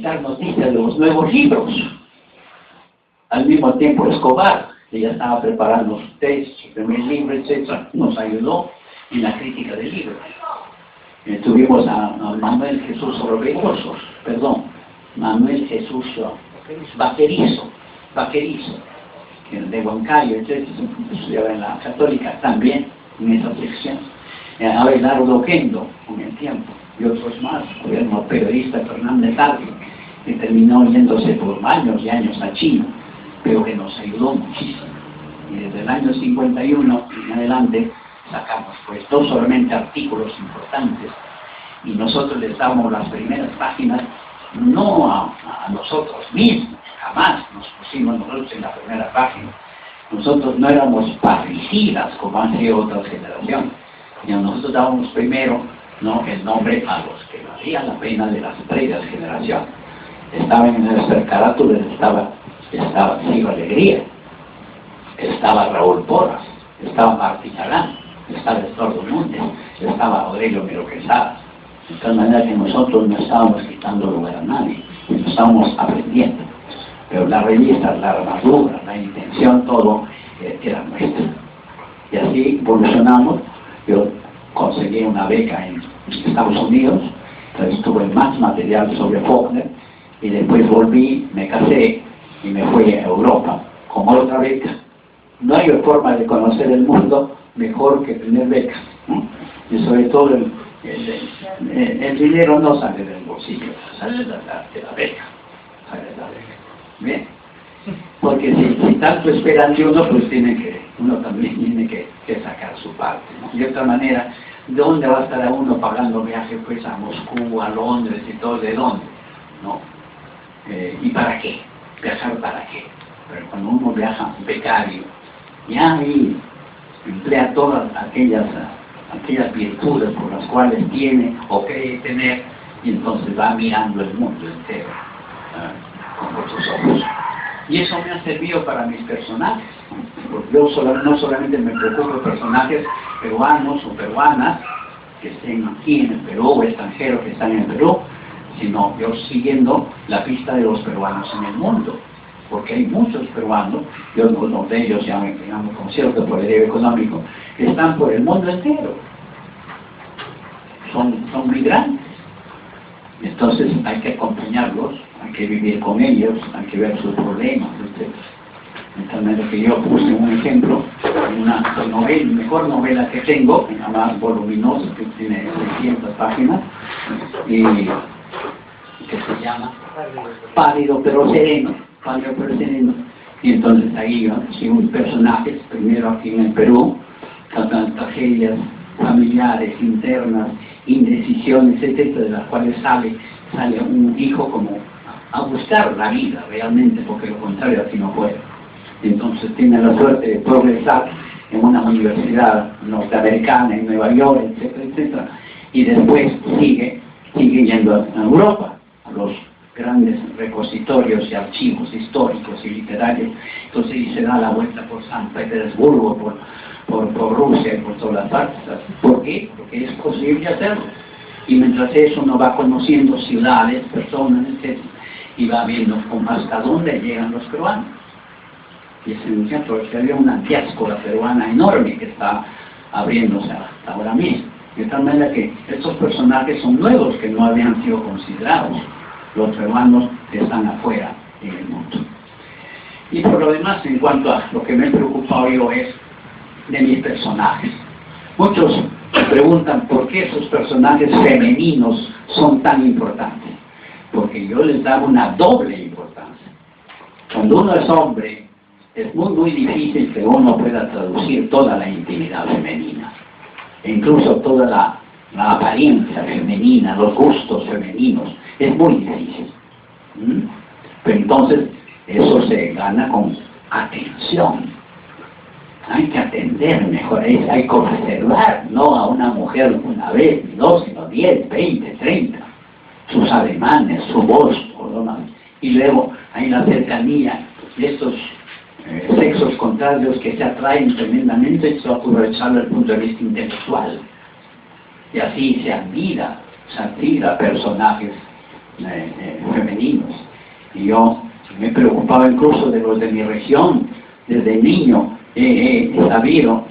dar noticias de los nuevos libros. Al mismo tiempo Escobar, que ya estaba preparando su tesis, su primer libro, etc., nos ayudó en la crítica del libro. Tuvimos a Manuel Jesús Vaquerizo, de Huancayo, etc., estudiaba en la Católica también, en esa sección. A Abelardo Oquendo, con el tiempo, y otros más, el periodista Fernández Arce, que terminó yéndose por años y años a China, pero que nos ayudó muchísimo. Y desde el año 51 en adelante sacamos pues no solamente artículos importantes, y nosotros les damos las primeras páginas no a nosotros mismos, jamás nos pusimos nosotros en la primera página. Nosotros no éramos parricidas como han sido otras generaciones, sino nosotros dábamos primero, ¿no?, el nombre a los que valía la pena de las previas generaciones. Estaba en nuestra carátula, estaba Sigo Alegría, estaba Raúl Porras, estaba Martí Galán, estaba Estordo Montes, estaba Aurelio Miro Quesada. De tal manera que nosotros no estábamos quitando lugar a nadie, no estábamos aprendiendo. Pero la revista, la armadura, la intención, todo era nuestra. Y así evolucionamos. Yo conseguí una beca en Estados Unidos, entonces tuve más material sobre Faulkner, y después volví, me casé y me fui a Europa con otra beca. No hay forma de conocer el mundo mejor que tener becas, ¿no? Y sobre todo el dinero no sale del bolsillo, sale de la beca, sale de la beca. ¿Bien? Porque si tanto esperan de uno, pues uno también tiene que sacar su parte, ¿no? De otra manera, ¿de dónde va a estar uno pagando viaje pues a Moscú, a Londres y todo? ¿De dónde? ¿No? ¿Y para qué? ¿Viajar para qué? Pero cuando uno viaja becario, ya ahí emplea todas aquellas virtudes por las cuales tiene o cree tener, y entonces va mirando el mundo entero con otros ojos. Y eso me ha servido para mis personajes, porque yo no solamente me preocupo de personajes peruanos o peruanas que estén aquí en el Perú, o extranjeros que están en el Perú, sino yo siguiendo la pista de los peruanos en el mundo, porque hay muchos peruanos, yo algunos de ellos ya me con cierto poderío económico, que están por el mundo entero, son migrantes. Entonces hay que acompañarlos, hay que vivir con ellos, hay que ver sus problemas, etc. De tal manera que yo puse un ejemplo, una novela, mejor novela que tengo, la más voluminosa, que tiene 600 páginas, y que se llama Pálido pero Sereno, Pálido pero Sereno. Y entonces ahí yo sigo personajes, primero aquí en el Perú, tratan tragedias familiares, internas, indecisiones, etcétera, de las cuales sale un hijo como a buscar la vida realmente, porque lo contrario así no puede. Entonces tiene la suerte de progresar en una universidad norteamericana en Nueva York, etcétera, etcétera, y después sigue yendo a Europa, a los grandes repositorios y archivos históricos y literarios. Entonces y se da la vuelta por San Petersburgo, por Rusia y por todas las partes. ¿Por qué? Porque es posible hacerlo. Y mientras eso uno va conociendo ciudades, personas, etc., y va viendo hasta dónde llegan los peruanos. Y es un ejemplo, que había una diáspora peruana enorme que está abriéndose hasta ahora mismo. De tal manera que estos personajes son nuevos que no habían sido considerados, los peruanos que están afuera en el mundo. Y por lo demás, en cuanto a lo que me he preocupado yo es de mis personajes. Muchos preguntan por qué esos personajes femeninos son tan importantes. Porque yo les daba una doble importancia. Cuando uno es hombre, es muy difícil que uno pueda traducir toda la intimidad femenina, e incluso toda la apariencia femenina, los gustos femeninos, es muy difícil. Pero entonces eso se gana con atención. Hay que atender mejor, hay que observar, no a una mujer una vez, ni dos, sino 10, 20, 30, sus ademanes, su voz, todo lo demás. Y luego hay la cercanía de estos sexos contrarios que se atraen tremendamente, esto aprovecharlo desde el punto de vista intelectual. Y así se admira personajes femeninos. Y yo me preocupaba incluso de los de mi región. Desde niño he sabido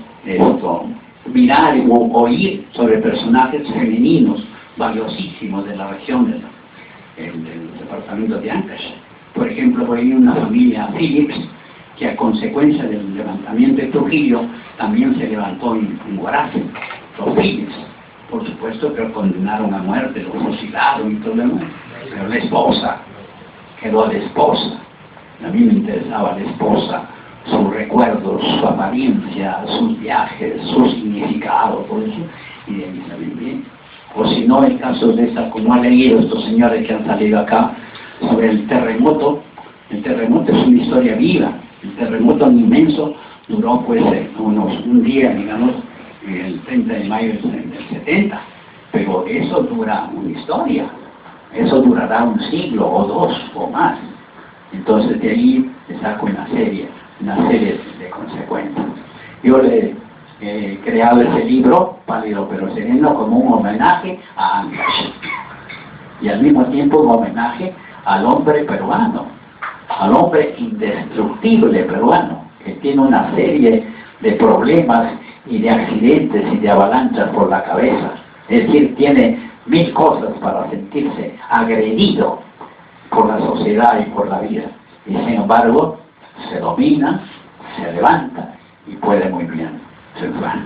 mirar o oír sobre personajes femeninos valiosísimos de la región del departamento de Ancash. Por ejemplo, hay una familia Phillips que a consecuencia del levantamiento de Trujillo también se levantó en Huaraz. Los Phillips, por supuesto, pero condenaron a muerte, los fusilaron y todo lo demás. Pero la esposa quedó la esposa. A mí me interesaba la esposa, sus recuerdos, su apariencia, sus viajes, su significado, todo eso, y de ahí salí bien. O si no, el caso de esta, como han leído estos señores que han salido acá, sobre el terremoto. El terremoto es una historia viva. El terremoto inmenso duró pues un día, digamos, el 30 de mayo del 70. Pero eso dura una historia. Eso durará un siglo o dos o más. Entonces de ahí le saco una serie de consecuencias. Yo le he creado ese libro, Pálido pero Sereno, como un homenaje a Ancash. Y al mismo tiempo un homenaje al hombre peruano, al hombre indestructible peruano, que tiene una serie de problemas y de accidentes y de avalanchas por la cabeza. Es decir, tiene 1000 cosas para sentirse agredido por la sociedad y por la vida. Y sin embargo, se domina, se levanta y puede muy bien triunfar.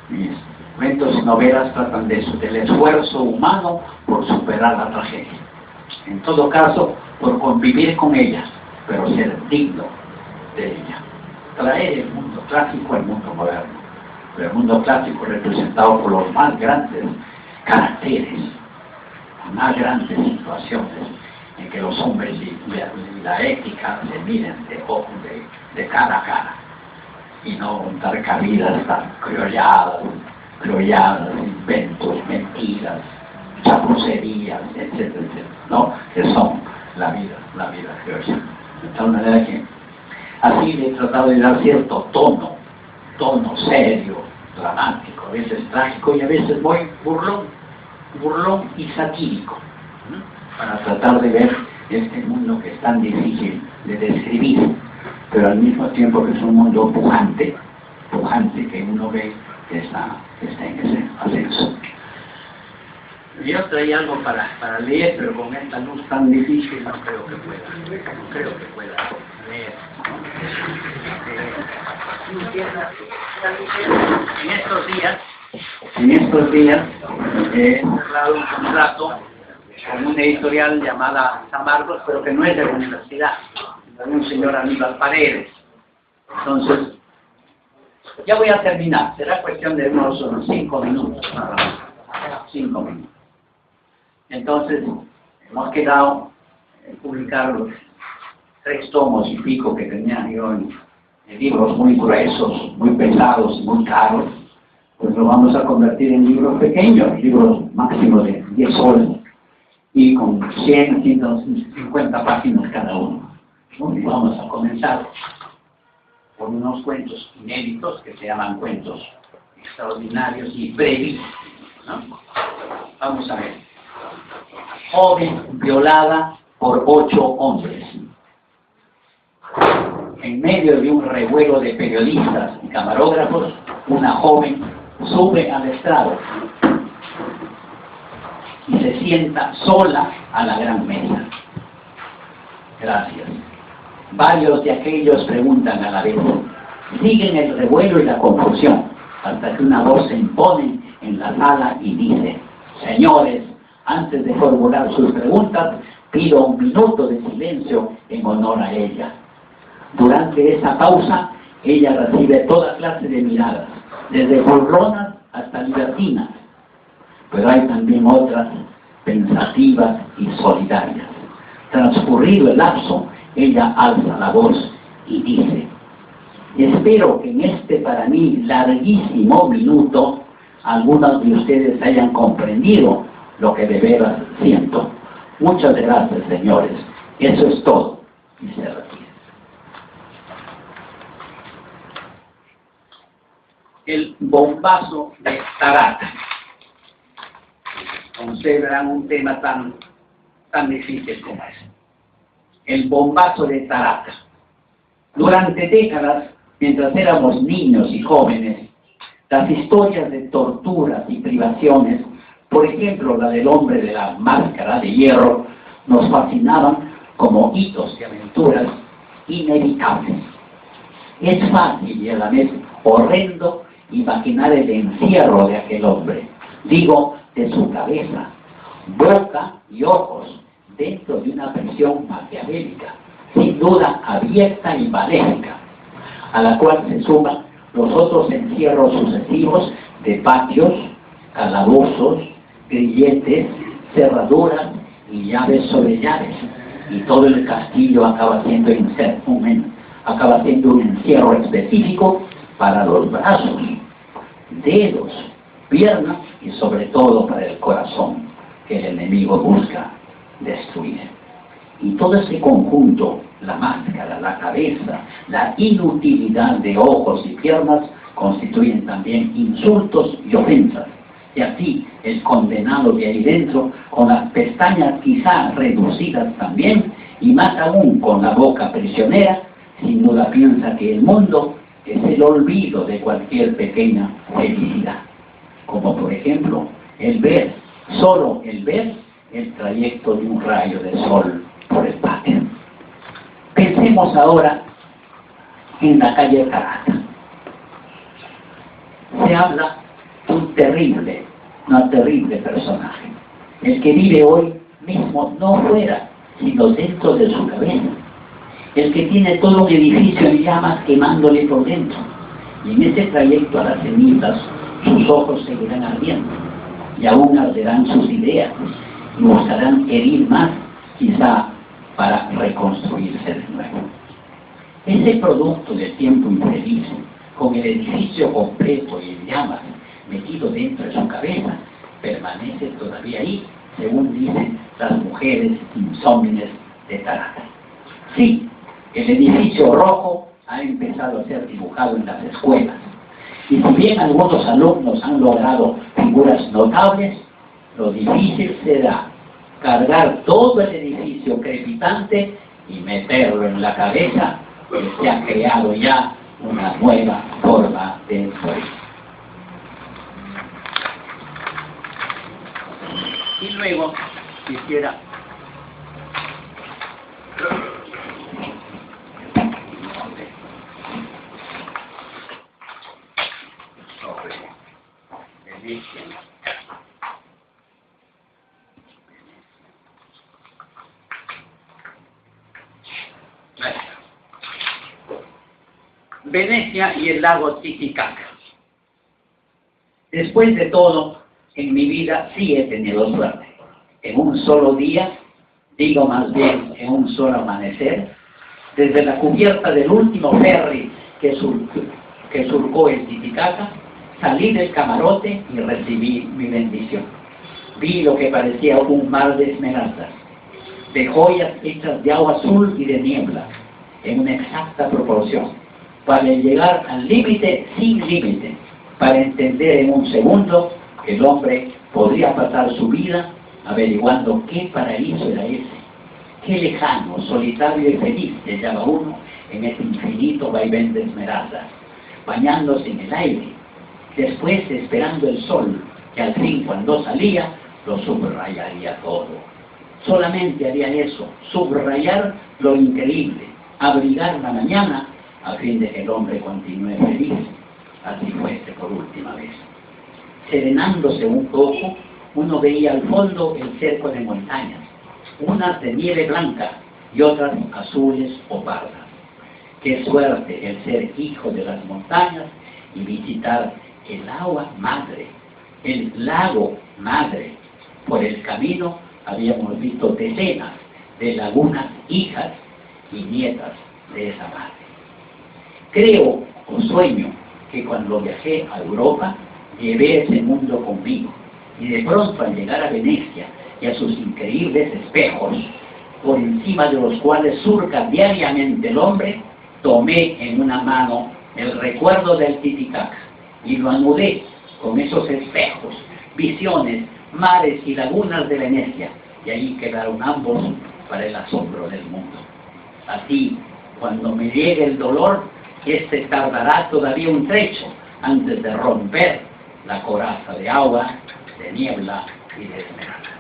Mis cuentos y novelas tratan de eso, del esfuerzo humano por superar la tragedia. En todo caso, por convivir con ella, pero ser digno de ella. Traer el mundo clásico al mundo moderno. Pero el mundo clásico representado por los más grandes caracteres, más grandes situaciones en que los hombres y la ética se miren de cara a cara y no dar cabidas tan criolladas, inventos, mentiras, chapucerías, etcétera, ¿no? Que son la vida criolla. De tal manera que así le he tratado de dar cierto tono serio, dramático, a veces trágico y a veces muy burlón y satírico, para tratar de ver este mundo que es tan difícil de describir, pero al mismo tiempo que es un mundo pujante que uno ve que está en ese ascenso. Yo traía algo para leer, pero con esta luz tan difícil no creo que pueda leer. En estos días he cerrado un contrato con una editorial llamada San Marcos, pero que no es de la universidad, de un señor Aníbal Paredes. Entonces, ya voy a terminar, será cuestión de unos 5 minutos, nada más. 5 minutos. Entonces, hemos quedado en publicar los 3 tomos y pico que tenía yo en libros muy gruesos, muy pesados, muy caros. Pues lo vamos a convertir en libros pequeños, libros máximos de 10 soles, y con 100, 150 páginas cada uno. Y vamos a comenzar por unos cuentos inéditos que se llaman cuentos extraordinarios y brevísimos, ¿no? Vamos a ver. Joven violada por 8 hombres. En medio de un revuelo de periodistas y camarógrafos, una joven sube al estrado y se sienta sola a la gran mesa. Gracias. Varios de aquellos preguntan a la vez. Siguen el revuelo y la confusión, hasta que una voz se impone en la sala y dice: señores, antes de formular sus preguntas, pido 1 minuto de silencio en honor a ella. Durante esa pausa, ella recibe toda clase de miradas, desde burlonas hasta libertinas, pero hay también otras pensativas y solidarias. Transcurrido el lapso, ella alza la voz y dice: espero que en este para mí larguísimo minuto algunos de ustedes hayan comprendido lo que de veras siento. Muchas gracias, señores. Eso es todo. Y se retira. El bombazo de Tarata. Consideran un tema tan difícil como ese. El bombazo de Tarata. Durante décadas, mientras éramos niños y jóvenes, las historias de torturas y privaciones, por ejemplo la del hombre de la máscara de hierro, nos fascinaban como hitos de aventuras inevitables. Es fácil y a la vez horrendo imaginar el encierro de aquel hombre, digo, de su cabeza, boca y ojos dentro de una prisión maquiavélica, sin duda abierta y maléfica, a la cual se suman los otros encierros sucesivos de patios, calabozos, grilletes, cerraduras y llaves sobre llaves, y todo el castillo acaba siendo un encierro específico para los brazos, dedos, piernas y sobre todo para el corazón, que el enemigo busca destruir. Y todo este conjunto, la máscara, la cabeza, la inutilidad de ojos y piernas, constituyen también insultos y ofensas. Y así el condenado de ahí dentro, con las pestañas quizá reducidas también, y más aún con la boca prisionera, sin duda piensa que el mundo es el olvido de cualquier pequeña felicidad. Como por ejemplo, solo el ver el trayecto de un rayo de sol por el patio. Pensemos ahora en la calle Caracas. Se habla de un terrible personaje, el que vive hoy mismo no fuera, sino dentro de su cabeza, el que tiene todo un edificio en llamas quemándole por dentro, y en ese trayecto a las cenizas sus ojos seguirán ardiendo, y aún arderán sus ideas, y buscarán herir más, quizá para reconstruirse de nuevo. Ese producto del tiempo infeliz, con el edificio completo y en llamas metido dentro de su cabeza, permanece todavía ahí, según dicen las mujeres insómines de Caracas. Sí, el edificio rojo ha empezado a ser dibujado en las escuelas, y si bien algunos alumnos han logrado figuras notables, lo difícil será cargar todo el edificio crepitante y meterlo en la cabeza, que se ha creado ya una nueva forma de poder. Y luego quisiera Venecia y el lago Titicaca. Después de todo, en mi vida sí he tenido suerte. En un solo día, digo más bien en un solo amanecer, desde la cubierta del último ferry que surcó el Titicaca, salí del camarote y recibí mi bendición. Vi lo que parecía un mar de esmeraldas, de joyas hechas de agua azul y de niebla, en una exacta proporción, para llegar al límite sin límite, para entender en un segundo que el hombre podría pasar su vida averiguando qué paraíso era ese, qué lejano, solitario y feliz se hallaba uno en ese infinito vaivén de esmeraldas, bañándose en el aire, después esperando el sol, que al fin cuando salía, lo subrayaría todo. Solamente haría eso, subrayar lo increíble, abrigar la mañana, a fin de que el hombre continúe feliz, así fuese por última vez. Serenándose un poco, uno veía al fondo el cerco de montañas, unas de nieve blanca y otras azules o pardas. Qué suerte el ser hijo de las montañas y visitar el agua madre, el lago madre. Por el camino habíamos visto decenas de lagunas hijas y nietas de esa madre. Creo o sueño que cuando viajé a Europa llevé ese mundo conmigo, y de pronto al llegar a Venecia y a sus increíbles espejos, por encima de los cuales surca diariamente el hombre, tomé en una mano el recuerdo del Titicaca y lo anudé con esos espejos, visiones, mares y lagunas de Venecia, y ahí quedaron ambos para el asombro del mundo. Así, cuando me llegue el dolor, este tardará todavía un trecho antes de romper la coraza de agua, de niebla y de esmeralda.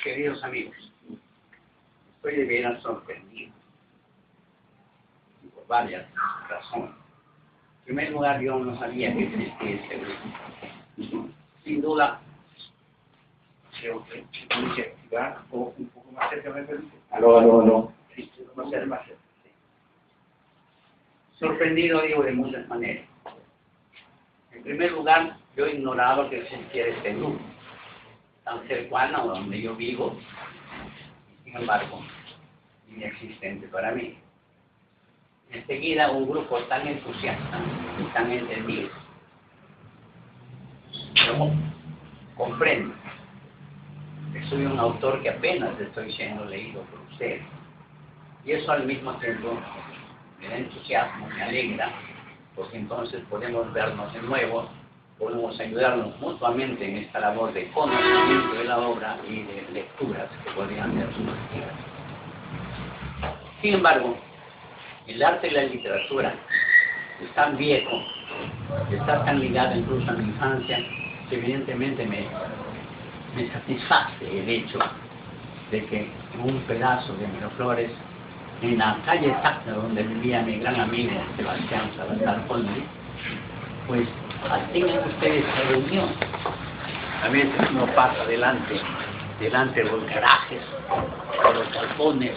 Queridos amigos, estoy de veras sorprendido, por varias razones. primer lugar, yo no sabía que existía este grupo. Sin duda, Creo que se puede activar o un poco más cerca, ¿me permite? Aló. Sí, más cerca, más cerca. sorprendido, digo, de muchas maneras. En primer lugar, yo ignoraba que existiera este grupo, tan cercano a donde yo vivo, sin embargo, inexistente para mí. Enseguida, un grupo tan entusiasta y tan entendido. Yo comprendo que soy un autor que apenas estoy siendo leído por ustedes. Y eso al mismo tiempo me da entusiasmo, me alegra, porque entonces podemos vernos de nuevo, podemos ayudarnos mutuamente en esta labor de conocimiento de la obra y de lecturas que podrían ser sugestivas. Sin embargo, el arte y la literatura es tan viejo, está tan ligado incluso a mi infancia, que evidentemente me satisface el hecho de que en un pedazo de Miraflores, en la calle exacta donde vivía mi gran amigo Sebastián Salazar Conde, pues tengan ustedes reunión. A veces uno pasa delante de los garajes, de los galpones,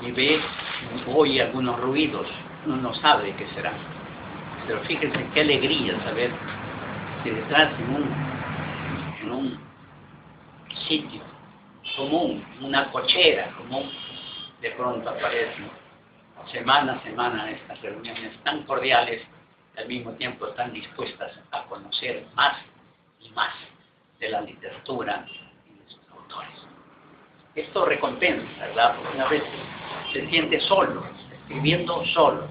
y ve, oye algunos ruidos, uno no sabe qué será. Pero fíjense qué alegría saber que detrás en un sitio común, una cochera común, de pronto aparecen semana a semana estas reuniones tan cordiales y al mismo tiempo tan dispuestas a conocer más y más de la literatura y de sus autores. Esto recompensa, ¿verdad? Porque una vez se siente solo, escribiendo solo,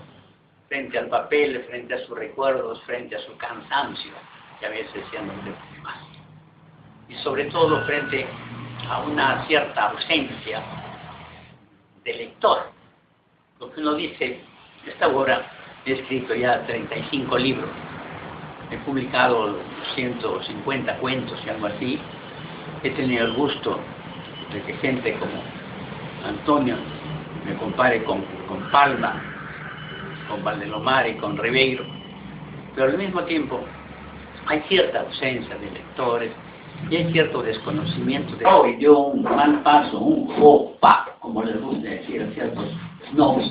frente al papel, frente a sus recuerdos, frente a su cansancio, que a veces ya no le más. Y sobre todo frente a una cierta ausencia de lector. Lo que uno dice, esta obra he escrito ya 35 libros, he publicado 150 cuentos y algo así, he tenido el gusto de que gente como Antonio me compare con Palma, con Valdelomar y con Ribeiro, pero al mismo tiempo hay cierta ausencia de lectores y hay cierto desconocimiento de hoy. Dio un mal paso, un faux pas, como les gusta decir a ciertos snobs,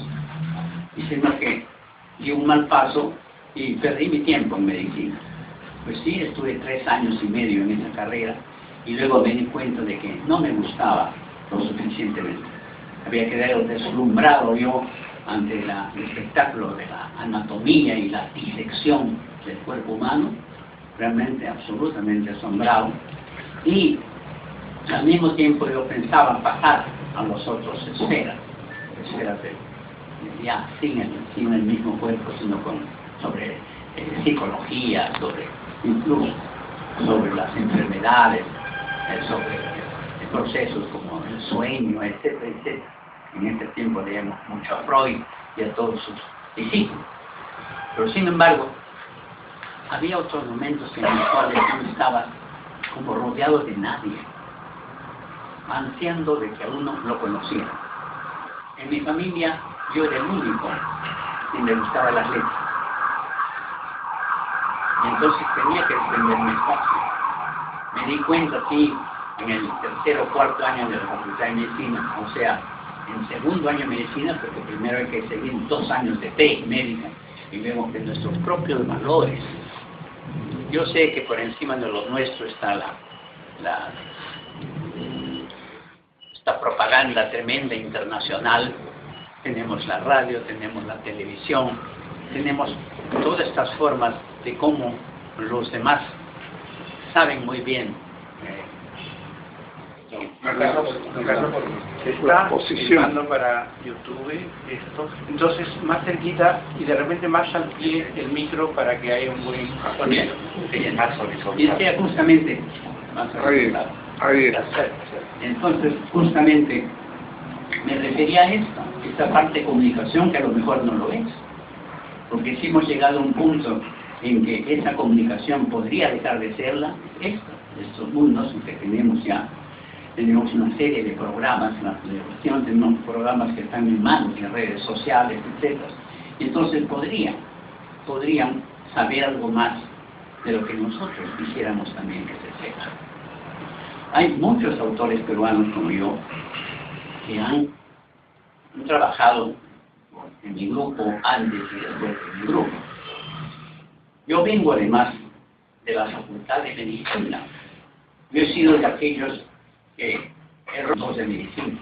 diciendo que dio un mal paso y perdí mi tiempo en medicina. Pues sí, estuve 3 años y medio en esa carrera y luego me di cuenta de que no me gustaba lo suficientemente. Había quedado deslumbrado yo ante el espectáculo de la anatomía y la disección del cuerpo humano, realmente absolutamente asombrado, y al mismo tiempo yo pensaba pasar a los otros esferas ya sin el mismo cuerpo, sino sobre psicología, incluso sobre las enfermedades, sobre procesos como el sueño, etcétera, etcétera. En este tiempo leemos mucho a Freud y a todos sus discípulos. Pero sin embargo, había otros momentos en los cuales yo estaba como rodeado de nadie, ansiando de que a uno lo conociera. En mi familia yo era el único que le gustaba las letras. Y entonces tenía que defender mi espacio. Me di cuenta así en el 3er o 4.er año de la Facultad de Medicina, o sea, en 2.º año de Medicina, porque primero hay que seguir 2 años de fe médica, y vemos que nuestros propios valores. Yo sé que por encima de lo nuestro está esta propaganda tremenda internacional. Tenemos la radio, tenemos la televisión, tenemos todas estas formas de cómo los demás saben muy bien. Se está filmando para YouTube esto, entonces más cerquita y de repente más al pie el micro para que haya un buen sonido. Y decía justamente, entonces justamente me refería a esta parte de comunicación que a lo mejor no lo es, porque si hemos llegado a un punto en que esa comunicación podría dejar de serla, estos mundos en que tenemos una serie de programas en la televisión, tenemos programas que están en manos de redes sociales, etc. Y entonces podría podrían saber algo más de lo que nosotros quisiéramos también que se sepa. Hay muchos autores peruanos como yo que han trabajado en mi grupo antes y después de mi grupo. Yo vengo además de la Facultad de Medicina. Yo he sido de aquellos que errores de medicina.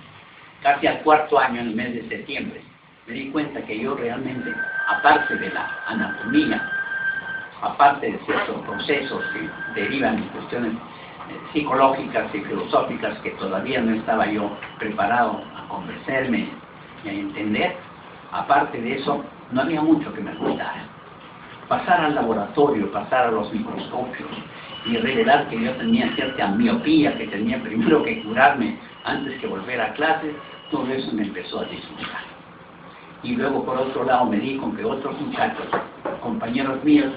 Casi al cuarto año, en el mes de septiembre, me di cuenta que yo realmente, aparte de la anatomía, aparte de ciertos procesos que derivan de cuestiones psicológicas y filosóficas que todavía no estaba yo preparado a convencerme y a entender, aparte de eso, no había mucho que me gustara. Pasar al laboratorio, pasar a los microscopios y revelar que yo tenía cierta miopía, que tenía primero que curarme antes que volver a clases, todo eso me empezó a disgustar. Y luego, por otro lado, me di con que otros muchachos, compañeros míos,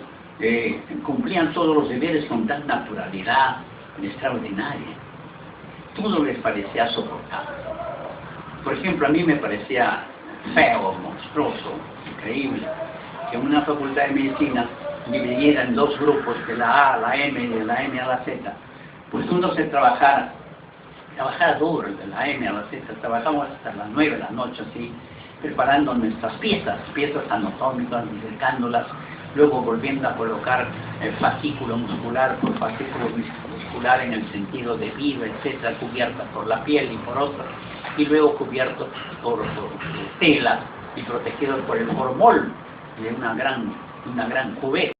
cumplían todos los deberes con tal naturalidad extraordinaria. Todo les parecía soportable. Por ejemplo, a mí me parecía feo, monstruoso, increíble, que una facultad de medicina dividiera en dos grupos, de la A a la M y de la M a la Z. Pues uno se trabajara duro, de la M a la Z, trabajamos hasta las 9 de la noche, así, preparando nuestras piezas anatómicas, disecándolas, luego volviendo a colocar fascículo muscular por fascículo muscular en el sentido de vida, etcétera, cubierta por la piel y por otra, y luego cubierto por tela y protegido por el formol de una gran cubeta.